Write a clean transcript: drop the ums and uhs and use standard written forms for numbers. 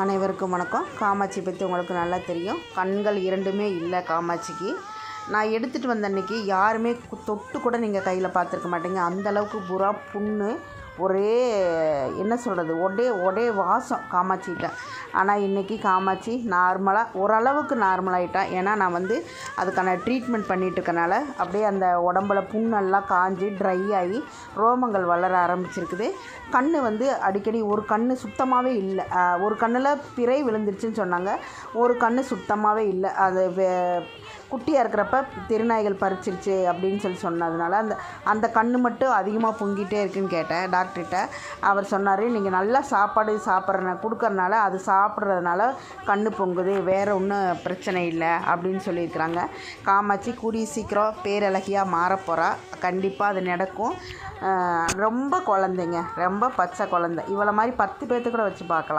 அனைவருக்கும் வணக்கம். காமாட்சி பற்றி உங்களுக்கு நல்லா தெரியும். கண்கள் இரண்டுமே இல்லை காமாட்சிக்கு. நான் எடுத்துகிட்டு வந்த அன்றைக்கி யாருமே தொட்டு கூட நீங்கள் கையில் பார்த்துருக்க மாட்டீங்க. அந்தளவுக்கு புறா புண்ணு, ஒரே என்ன சொல்கிறது, ஒரே வாசம் காமாட்சிகிட்ட. ஆனால் இன்றைக்கி காமாட்சி நார்மலாக ஓரளவுக்கு நார்மலாகிட்டா. ஏன்னா நான் அதுக்கான ட்ரீட்மெண்ட் பண்ணிகிட்ருக்கனால அப்படியே அந்த உடம்புல புண்ணெல்லாம் காஞ்சி ட்ரை ஆகி ரோமங்கள் வளர ஆரம்பிச்சிருக்குது. கண் அடிக்கடி ஒரு கண் சுத்தமாகவே இல்லை. ஒரு கண்ணில் பிறை விழுந்துருச்சுன்னு சொன்னாங்க, ஒரு கண் சுத்தமாகவே இல்லை. அது குட்டியாக இருக்கிறப்ப திருநாய்கள் பறிச்சிருச்சு அப்படின்னு சொன்னதுனால அந்த கண் மட்டும் அதிகமாக பொங்கிட்டே இருக்குன்னு கேட்டேன் டாக்டர்கிட்ட. அவர் சொன்னார், நீங்கள் நல்லா சாப்பாடு கொடுக்கறனால அது சாப்பிட்றதுனால கண் பொங்குது, வேறு ஒன்றும் பிரச்சனை இல்லை அப்படின்னு சொல்லியிருக்கிறாங்க. காமாட்சி கூடிய சீக்கிரம் பேரழகியாக மாறப்போகிறா. கண்டிப்பாக அது நடக்கும். ரொம்ப குழந்தைங்க, ரொம்ப பச்சை குழந்தை. இவளை மாதிரி 10 பேர்த்து கூட வச்சு பார்க்கலாம்.